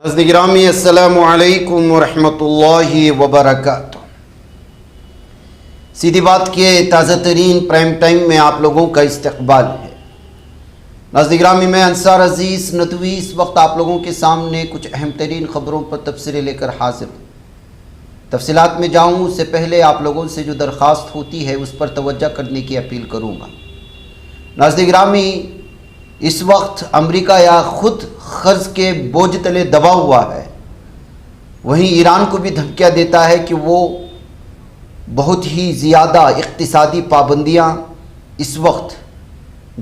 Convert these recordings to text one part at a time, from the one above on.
ناظرین گرامی السلام علیکم ورحمۃ اللہ وبرکاتہ۔ سیدھی بات کے تازہ ترین پرائم ٹائم میں آپ لوگوں کا استقبال ہے۔ ناظرین گرامی میں انصار عزیز ندوی اس وقت آپ لوگوں کے سامنے کچھ اہم ترین خبروں پر تبصرے لے کر حاضر ہوں۔ تفصیلات میں جاؤں اس سے پہلے آپ لوگوں سے جو درخواست ہوتی ہے اس پر توجہ کرنے کی اپیل کروں گا۔ ناظرین گرامی اس وقت امریکہ یا خود قرض کے بوجھ تلے دبا ہوا ہے، وہیں ایران کو بھی دھمکیاں دیتا ہے کہ وہ بہت ہی زیادہ اقتصادی پابندیاں اس وقت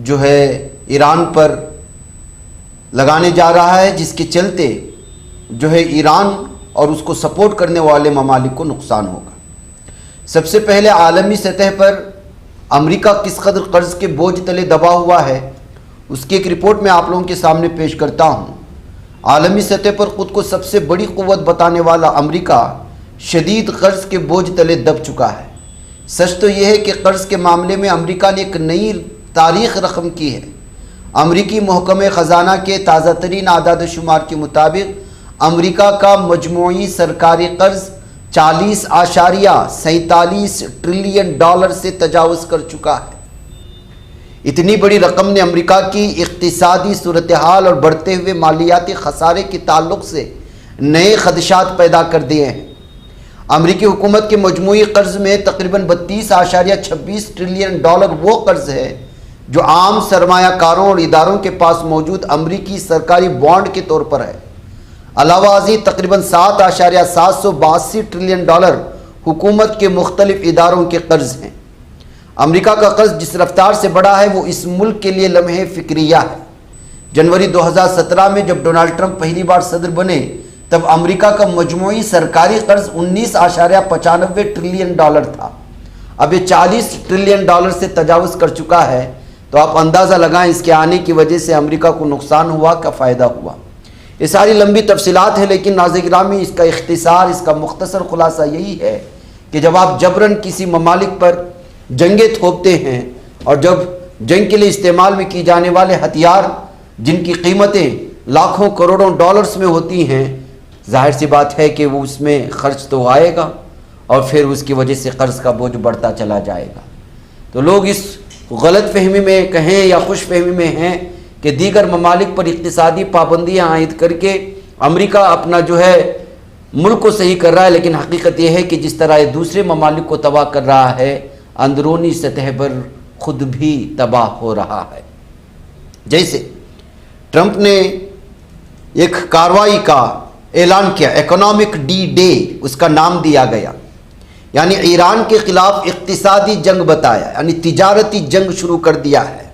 جو ہے ایران پر لگانے جا رہا ہے، جس کے چلتے جو ہے ایران اور اس کو سپورٹ کرنے والے ممالک کو نقصان ہوگا۔ سب سے پہلے عالمی سطح پر امریکہ کس قدر قرض کے بوجھ تلے دبا ہوا ہے اس کی ایک رپورٹ میں آپ لوگوں کے سامنے پیش کرتا ہوں۔ عالمی سطح پر خود کو سب سے بڑی قوت بتانے والا امریکہ شدید قرض کے بوجھ تلے دب چکا ہے۔ سچ تو یہ ہے کہ قرض کے معاملے میں امریکہ نے ایک نئی تاریخ رقم کی ہے۔ امریکی محکمہ خزانہ کے تازہ ترین اعداد و شمار کے مطابق امریکہ کا مجموعی سرکاری قرض 40.47 ٹریلین ڈالر سے تجاوز کر چکا ہے۔ اتنی بڑی رقم نے امریکہ کی اقتصادی صورتحال اور بڑھتے ہوئے مالیاتی خسارے کے تعلق سے نئے خدشات پیدا کر دیے ہیں۔ امریکی حکومت کے مجموعی قرض میں تقریباً 32.26 ٹریلین ڈالر وہ قرض ہے جو عام سرمایہ کاروں اور اداروں کے پاس موجود امریکی سرکاری بانڈ کے طور پر ہے۔ علاوہ ازیں تقریباً 7.782 ٹریلین ڈالر حکومت کے مختلف اداروں کے قرض ہیں۔ امریکہ کا قرض جس رفتار سے بڑھا ہے وہ اس ملک کے لیے لمحہ فکریہ ہے۔ جنوری 2017 میں جب ڈونلڈ ٹرمپ پہلی بار صدر بنے تب امریکہ کا مجموعی سرکاری قرض 19.95 ٹریلین ڈالر تھا۔ اب یہ 40 ٹریلین ڈالر سے تجاوز کر چکا ہے، تو آپ اندازہ لگائیں اس کے آنے کی وجہ سے امریکہ کو نقصان ہوا کا فائدہ ہوا۔ یہ ساری لمبی تفصیلات ہیں، لیکن ناظرین گرامی اس کا اختصار، اس کا مختصر خلاصہ یہی ہے کہ جب آپ جبراً کسی ممالک پر جنگیں تھوپتے ہیں اور جب جنگ کے لیے استعمال میں کی جانے والے ہتھیار جن کی قیمتیں لاکھوں کروڑوں ڈالرز میں ہوتی ہیں، ظاہر سی بات ہے کہ وہ اس میں خرچ تو آئے گا اور پھر اس کی وجہ سے قرض کا بوجھ بڑھتا چلا جائے گا۔ تو لوگ اس غلط فہمی میں کہیں یا خوش فہمی میں ہیں کہ دیگر ممالک پر اقتصادی پابندیاں عائد کر کے امریکہ اپنا جو ہے ملک کو صحیح کر رہا ہے، لیکن حقیقت یہ ہے کہ جس طرح یہ دوسرے ممالک کو تباہ کر رہا ہے، اندرونی سطح پر خود بھی تباہ ہو رہا ہے۔ جیسے ٹرمپ نے ایک کارروائی کا اعلان کیا، اکنامک ڈی ڈے اس کا نام دیا گیا، یعنی ایران کے خلاف اقتصادی جنگ بتایا، یعنی تجارتی جنگ شروع کر دیا ہے۔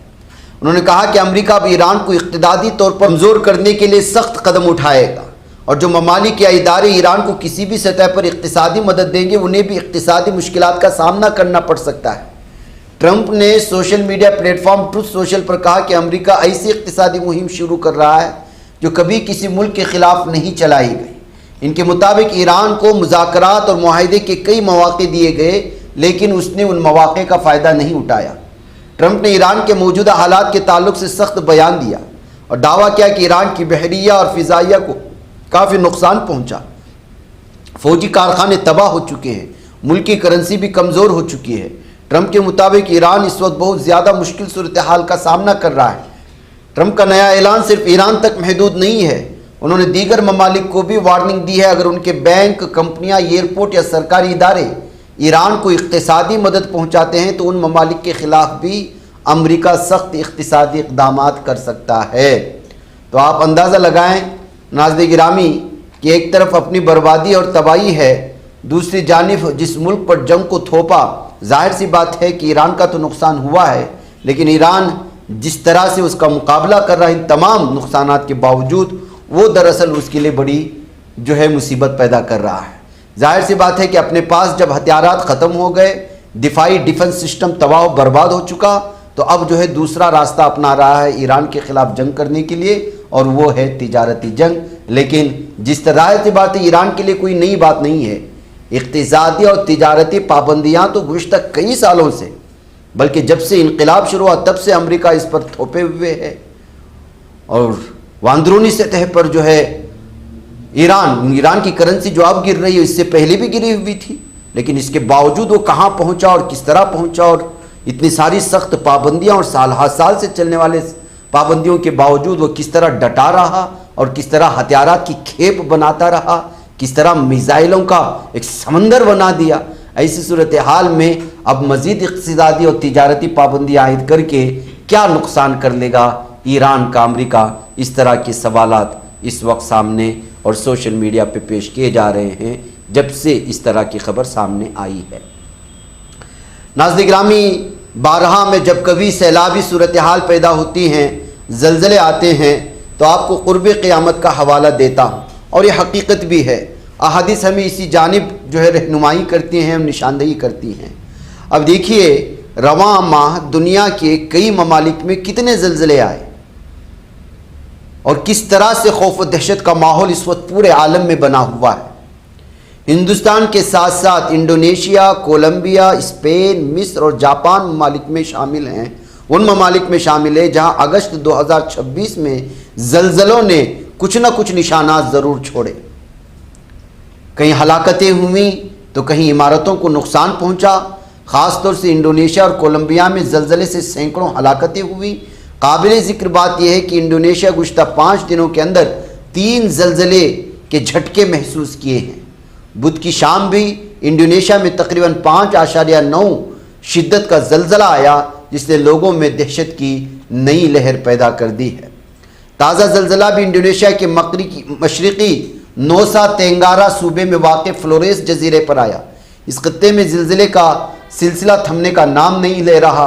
انہوں نے کہا کہ امریکہ اب ایران کو اقتصادی طور پر کمزور کرنے کے لیے سخت قدم اٹھائے گا، اور جو ممالک یا ادارے ایران کو کسی بھی سطح پر اقتصادی مدد دیں گے انہیں بھی اقتصادی مشکلات کا سامنا کرنا پڑ سکتا ہے۔ ٹرمپ نے social media platform Truth Social پر کہا کہ امریکہ ایسی اقتصادی مہم شروع کر رہا ہے جو کبھی کسی ملک کے خلاف نہیں چلائی گئی۔ ان کے مطابق ایران کو مذاکرات اور معاہدے کے کئی مواقع دیے گئے، لیکن اس نے ان مواقع کا فائدہ نہیں اٹھایا۔ ٹرمپ نے ایران کے موجودہ حالات کے تعلق سے سخت بیان دیا اور دعویٰ کیا کہ ایران کی بحریہ اور فضائیہ کو کافی نقصان پہنچا، فوجی کارخانے تباہ ہو چکے ہیں، ملک کی کرنسی بھی کمزور ہو چکی ہے۔ ٹرمپ کے مطابق ایران اس وقت بہت زیادہ مشکل صورتحال کا سامنا کر رہا ہے۔ ٹرمپ کا نیا اعلان صرف ایران تک محدود نہیں ہے، انہوں نے دیگر ممالک کو بھی وارننگ دی ہے اگر ان کے بینک، کمپنیاں، ایئرپورٹ یا سرکاری ادارے ایران کو اقتصادی مدد پہنچاتے ہیں تو ان ممالک کے خلاف بھی امریکہ سخت اقتصادی اقدامات کر سکتا ہے۔ تو آپ اندازہ لگائیں ناظرین گرامی کہ ایک طرف اپنی بربادی اور تباہی ہے، دوسری جانب جس ملک پر جنگ کو تھوپا، ظاہر سی بات ہے کہ ایران کا تو نقصان ہوا ہے، لیکن ایران جس طرح سے اس کا مقابلہ کر رہا ہے ان تمام نقصانات کے باوجود، وہ دراصل اس کے لیے بڑی جو ہے مصیبت پیدا کر رہا ہے۔ ظاہر سی بات ہے کہ اپنے پاس جب ہتھیارات ختم ہو گئے، دفاعی ڈیفنس سسٹم تباہ و برباد ہو چکا، تو اب جو ہے دوسرا راستہ اپنا رہا ہے ایران کے خلاف جنگ کرنے کے لیے، اور وہ ہے تجارتی جنگ۔ لیکن جس طرح سے بات ہے ایران کے لیے کوئی نئی بات نہیں ہے، اقتصادی اور تجارتی پابندیاں تو گزشتہ کئی سالوں سے، بلکہ جب سے انقلاب شروع ہوا تب سے امریکہ اس پر تھوپے ہوئے ہے، اور اندرونی سطح پر جو ہے ایران کی کرنسی جو اب گر رہی ہے اس سے پہلے بھی گری ہوئی تھی، لیکن اس کے باوجود وہ کہاں پہنچا اور کس طرح پہنچا، اور اتنی ساری سخت پابندیاں اور سال ہر سال سے چلنے والے پابندیوں کے باوجود وہ کس طرح ڈٹا رہا اور کس طرح ہتھیارات کی کھیپ بناتا رہا، کس طرح میزائلوں کا ایک سمندر بنا دیا۔ ایسی صورتحال میں اب مزید اقتصادی اور تجارتی پابندیاں عائد کر کے کیا نقصان کر لے گا ایران کا امریکہ، اس طرح کے سوالات اس وقت سامنے اور سوشل میڈیا پہ پیش کیے جا رہے ہیں جب سے اس طرح کی خبر سامنے آئی ہے۔ ناظرین گرامی، بارہا میں جب کبھی سیلابی صورتحال پیدا ہوتی ہیں، زلزلے آتے ہیں، تو آپ کو قرب قیامت کا حوالہ دیتا ہوں، اور یہ حقیقت بھی ہے۔ احادیث ہمیں اسی جانب جو ہے رہنمائی کرتی ہیں، نشاندہی کرتی ہیں۔ اب دیکھیے رواں ماہ دنیا کے کئی ممالک میں کتنے زلزلے آئے اور کس طرح سے خوف و دہشت کا ماحول اس وقت پورے عالم میں بنا ہوا ہے۔ ہندوستان کے ساتھ ساتھ انڈونیشیا، کولمبیا، اسپین، مصر اور جاپان ممالک میں شامل ہیں، ان ممالک میں شامل ہے جہاں اگست 2026 میں زلزلوں نے کچھ نہ کچھ نشانات ضرور چھوڑے۔ کہیں ہلاکتیں ہوئیں تو کہیں عمارتوں کو نقصان پہنچا۔ خاص طور سے انڈونیشیا اور کولمبیا میں زلزلے سے سینکڑوں ہلاکتیں ہوئیں۔ قابل ذکر بات یہ ہے کہ انڈونیشیا گزشتہ 5 دنوں کے اندر 3 زلزلے کے جھٹکے محسوس کیے ہیں۔ بدھ کی شام بھی انڈونیشیا میں تقریباً 5.9 شدت کا زلزلہ آیا، جس نے لوگوں میں دہشت کی نئی لہر پیدا کر دی ہے۔ تازہ زلزلہ بھی انڈونیشیا کے مشرقی نوسا تینگارا صوبے میں واقع فلوریس جزیرے پر آیا۔ اس خطے میں زلزلے کا سلسلہ تھمنے کا نام نہیں لے رہا۔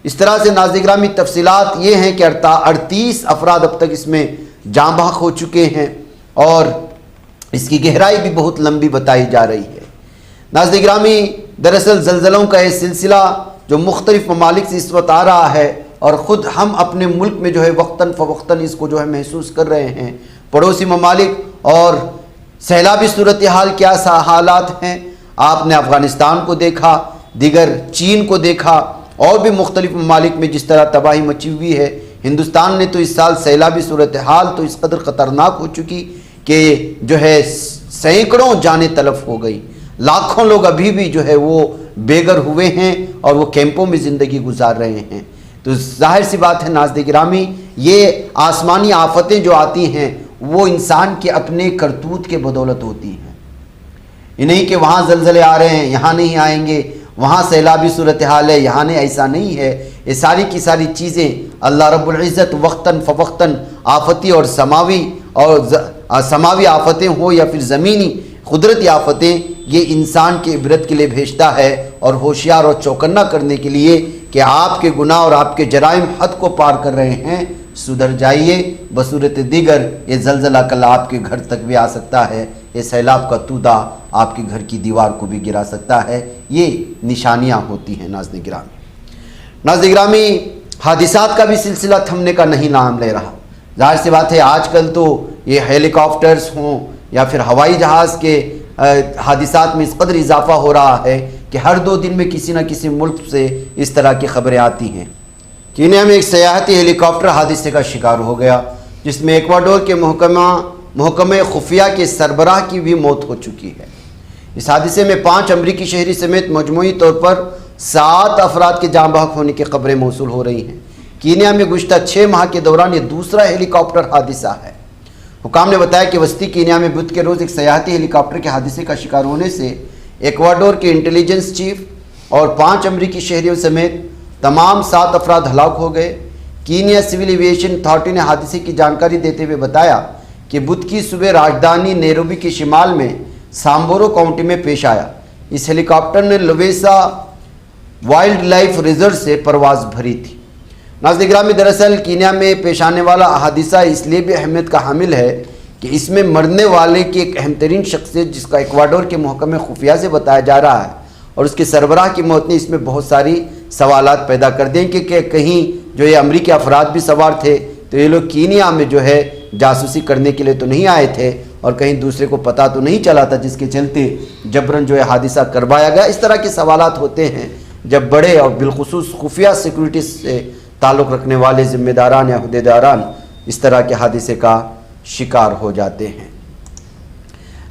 اس طرح سے ناظرین گرامی تفصیلات یہ ہیں کہ 38 افراد اب تک اس میں جاں بحق ہو چکے ہیں، اور اس کی گہرائی بھی بہت لمبی بتائی جا رہی ہے۔ ناظرین گرامی، دراصل زلزلوں کا یہ سلسلہ جو مختلف ممالک سے اس وقت آ رہا ہے، اور خود ہم اپنے ملک میں جو ہے وقتاً فوقتاً اس کو جو ہے محسوس کر رہے ہیں۔ پڑوسی ممالک اور سیلابی صورتحال کیا حالات ہیں، آپ نے افغانستان کو دیکھا، دیگر چین کو دیکھا، اور بھی مختلف ممالک میں جس طرح تباہی مچی ہوئی ہے۔ ہندوستان نے تو اس سال سیلابی صورتحال تو اس قدر خطرناک ہو چکی کہ جو ہے سینکڑوں جانیں تلف ہو گئی، لاکھوں لوگ ابھی بھی جو ہے وہ بے گھر ہوئے ہیں اور وہ کیمپوں میں زندگی گزار رہے ہیں۔ تو ظاہر سی بات ہے ناظرین گرامی، یہ آسمانی آفتیں جو آتی ہیں وہ انسان کے اپنے کرتوت کے بدولت ہوتی ہیں۔ یہ نہیں کہ وہاں زلزلے آ رہے ہیں یہاں نہیں آئیں گے، وہاں سیلابی صورتحال ہے یہاں نہیں، ایسا نہیں ہے۔ یہ ساری کی ساری چیزیں اللہ رب العزت وقتاً فوقتاً آفتی اور سماوی آفتیں ہوں یا پھر زمینی قدرتی آفتیں، یہ انسان کے عبرت کے لیے بھیجتا ہے، اور ہوشیار اور چوکنا کرنے کے لیے کہ آپ کے گناہ اور آپ کے جرائم حد کو پار کر رہے ہیں، سدھر جائیے۔ بصورت دیگر یہ زلزلہ کل آپ کے گھر تک بھی آ سکتا ہے، یہ سیلاب کا تودا آپ کے گھر کی دیوار کو بھی گرا سکتا ہے۔ یہ نشانیاں ہوتی ہیں ناظرین گرامی۔ ناظرین گرامی، حادثات کا بھی سلسلہ تھمنے کا نہیں نام لے رہا۔ ظاہر سی بات ہے آج کل تو یہ ہیلی کاپٹرز ہوں یا پھر ہوائی جہاز کے حادثات میں اس قدر اضافہ ہو رہا ہے کہ ہر 2 دن میں کسی نہ کسی ملک سے اس طرح کی خبریں آتی ہیں۔ کینیا میں ایک سیاحتی ہیلی کاپٹر حادثے کا شکار ہو گیا، جس میں ایکواڈور کے محکمہ خفیہ کے سربراہ کی بھی موت ہو چکی ہے۔ اس حادثے میں 5 امریکی شہری سمیت مجموعی طور پر 7 افراد کے جاں بحق ہونے کی خبریں موصول ہو رہی ہیں۔ کینیا میں گزشتہ 6 ماہ کے دوران یہ دوسرا ہیلی کاپٹر حادثہ ہے۔ حکام نے بتایا کہ وسطی کینیا میں بدھ کے روز ایک سیاحتی ہیلی کاپٹر کے حادثے کا شکار ہونے سے ایکواڈور کے انٹیلیجنس چیف اور 5 امریکی شہریوں سمیت تمام 7 افراد ہلاک ہو گئے۔ کینیا سول ایویشن اتھارٹی نے حادثے کی جانکاری دیتے ہوئے بتایا کہ بدھ کی صبح راجدھانی نیروبی کے شمال میں سامبورو کاؤنٹی میں پیش آیا۔ اس ہیلی کاپٹر نے لویسا وائلڈ لائف ریزرو سے پرواز بھری تھی۔ ناظرین گرامی، دراصل کینیا میں پیش آنے والا حادثہ اس لیے بھی اہمیت کا حامل ہے کہ اس میں مرنے والے کی ایک اہم ترین شخصیت جس کا ایکواڈور کے محکمہ خفیہ سے بتایا جا رہا ہے، اور اس کے سربراہ کی موت نے اس میں بہت ساری سوالات پیدا کر دیں کہ کہیں جو یہ امریکی افراد بھی سوار تھے تو یہ لوگ کینیا میں جو ہے جاسوسی کرنے کے لیے تو نہیں آئے تھے، اور کہیں دوسرے کو پتہ تو نہیں چلا تھا جس کے چلتے جبراً جو ہے حادثہ کروایا گیا۔ اس طرح کے سوالات ہوتے ہیں جب بڑے اور بالخصوص خفیہ سیکورٹی سے تعلق رکھنے والے ذمہ داران یا عہدیداران اس طرح کے حادثے کا شکار ہو جاتے ہیں۔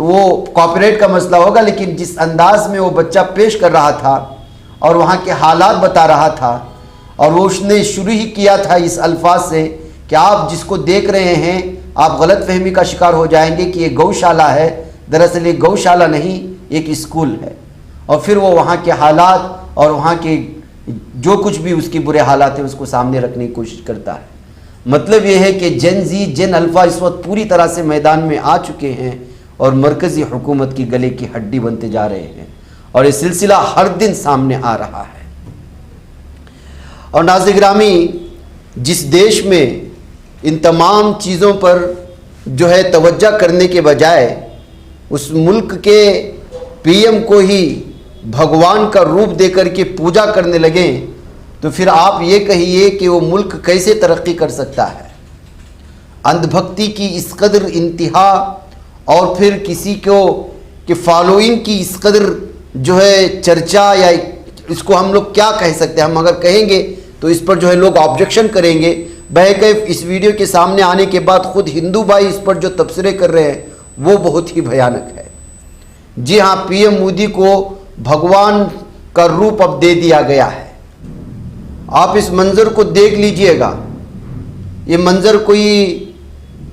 تو وہ کاپیرائٹ کا مسئلہ ہوگا، لیکن جس انداز میں وہ بچہ پیش کر رہا تھا اور وہاں کے حالات بتا رہا تھا، اور وہ اس نے شروع ہی کیا تھا اس الفاظ سے کہ آپ جس کو دیکھ رہے ہیں آپ غلط فہمی کا شکار ہو جائیں گے کہ یہ گوشالہ ہے، دراصل یہ گوشالہ نہیں، ایک اسکول ہے۔ اور پھر وہ وہاں کے حالات اور وہاں کے جو کچھ بھی اس کی برے حالات ہیں اس کو سامنے رکھنے کی کوشش کرتا ہے۔ مطلب یہ ہے کہ جن زی جن الفا اس وقت پوری طرح سے میدان میں آ چکے ہیں اور مرکزی حکومت کی گلے کی ہڈی بنتے جا رہے ہیں، اور یہ سلسلہ ہر دن سامنے آ رہا ہے۔ اور ناظرین گرامی، جس دیش میں ان تمام چیزوں پر جو ہے توجہ کرنے کے بجائے اس ملک کے پی ایم کو ہی بھگوان کا روپ دے کر کے پوجا کرنے لگیں، تو پھر آپ یہ کہیے کہ وہ ملک کیسے ترقی کر سکتا ہے؟ اندھ بھکتی کی اس قدر انتہا، اور پھر کسی کو کہ فالوئنگ کی اس قدر جو ہے چرچا، یا اس کو ہم لوگ کیا کہہ سکتے ہیں؟ ہم اگر کہیں گے تو اس پر جو ہے لوگ آبجیکشن کریں گے۔ بہرکیف اس ویڈیو کے سامنے آنے کے بعد خود ہندو بھائی اس پر جو تبصرے کر رہے ہیں وہ بہت ہی بھیانک ہے۔ جی ہاں، پی ایم مودی کو بھگوان کا روپ اب دے دیا گیا ہے۔ آپ اس منظر کو دیکھ لیجئے گا، یہ منظر کوئی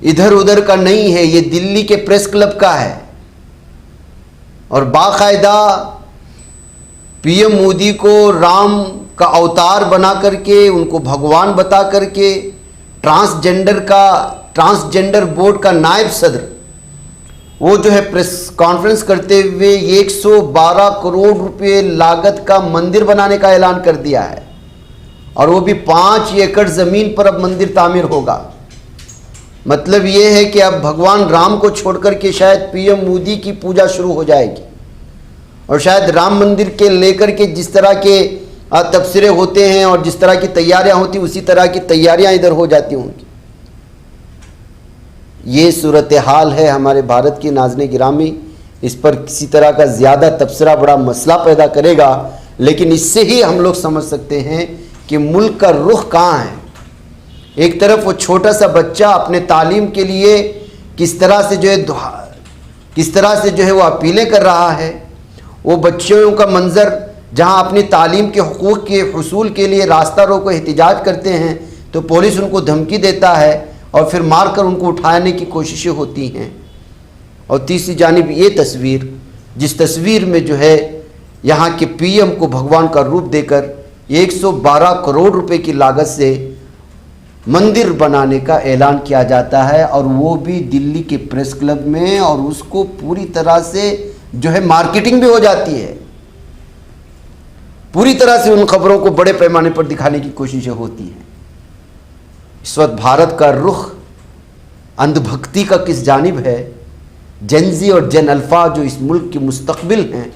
ادھر ادھر کا نہیں ہے، یہ دلی کے پریس کلب کا ہے، اور باقاعدہ پی ایم مودی کو رام کا اوتار بنا کر کے، ان کو بھگوان بتا کر کے، ٹرانسجنڈر بورڈ کا نائب صدر وہ جو ہے پریس کانفرنس کرتے ہوئے 112 کروڑ روپے لاگت کا مندر بنانے کا اعلان کر دیا ہے، اور وہ بھی 5 ایکڑ زمین پر اب مندر تعمیر ہوگا۔ مطلب یہ ہے کہ اب بھگوان رام کو چھوڑ کر کے شاید پی ایم مودی کی پوجا شروع ہو جائے گی، اور شاید رام مندر کے لے کر کے جس طرح کے تبصرے ہوتے ہیں اور جس طرح کی تیاریاں ہوتی اسی طرح کی تیاریاں ادھر ہو جاتی ہوں گی۔ یہ صورتحال ہے ہمارے بھارت کی۔ ناظرین گرامی، اس پر کسی طرح کا زیادہ تبصرہ بڑا مسئلہ پیدا کرے گا، لیکن اس سے ہی ہم لوگ سمجھ سکتے ہیں کہ ملک کا رخ کہاں ہے۔ ایک طرف وہ چھوٹا سا بچہ اپنے تعلیم کے لیے کس طرح سے جو ہے وہ اپیلیں کر رہا ہے، وہ بچوں کا منظر جہاں اپنی تعلیم کے حقوق کے حصول کے لیے راستہ روکو احتجاج کرتے ہیں تو پولیس ان کو دھمکی دیتا ہے اور پھر مار کر ان کو اٹھانے کی کوششیں ہوتی ہیں۔ اور تیسری جانب یہ تصویر، جس تصویر میں جو ہے یہاں کے پی ایم کو بھگوان کا روپ دے کر 112 کروڑ روپے کی لاگت سے مندر بنانے کا اعلان کیا جاتا ہے، اور وہ بھی دلی کے پریس کلب میں، اور اس کو پوری طرح سے جو ہے مارکیٹنگ بھی ہو جاتی ہے، پوری طرح سے ان خبروں کو بڑے پیمانے پر دکھانے کی کوششیں ہوتی ہیں۔ اس وقت بھارت کا رخ اندھ بھکتی کا کس جانب ہے؟ جن زی اور جن الفا جو اس ملک کے مستقبل ہیں،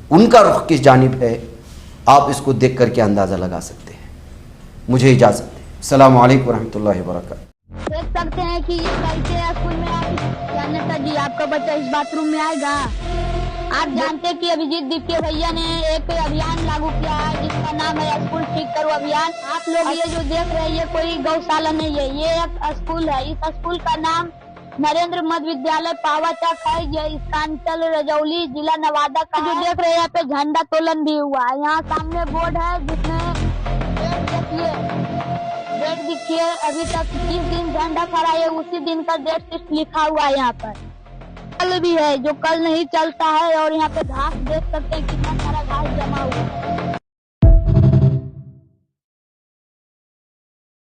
ان کا رخ کس جانب ہے؟ آپ اس کو دیکھ کر کے اندازہ لگا سکتے ہیں۔ مجھے اجازت دیں۔ السلام علیکم ورحمۃ اللہ وبرکاتہ۔ دیکھ سکتے ہیں کہ یہ کیسے اسکول میں آئے کیا نیتا جی، آپ کا بچہ اس باتھ روم میں آئے گا؟ آپ جانتے کہ ابھیجیت دیپکے بھیا نے ایک ابھیان لاگو کیا ہے جس کا نام ہے اسکول ٹھیک کرو ابھیان۔ آپ لوگ یہ جو دیکھ رہے ہیں یہ کوئی گوشالہ نہیں ہے، یہ ایک اسکول ہے۔ اس اسکول کا نام نریندر مدھ ودیالیہ پاوا چک ہے، یہ اسکانچل رجولی ضلع نوادہ کا جو دیکھ رہے ہیں یہاں پہ جھنڈا تولن بھی ہوا ہے۔ یہاں سامنے بورڈ ہے جس میں ڈیٹ دیکھیے، ابھی تک جس دن جھنڈا پھہرا ہے اسی دن کا ڈیٹ لسٹ لکھا ہوا ہے۔ یہاں پر کل بھی ہے جو کل نہیں چلتا ہے، اور یہاں پہ گھاس دیکھ سکتے ہیں کتنا سارا گھاس جمع ہوا ہے۔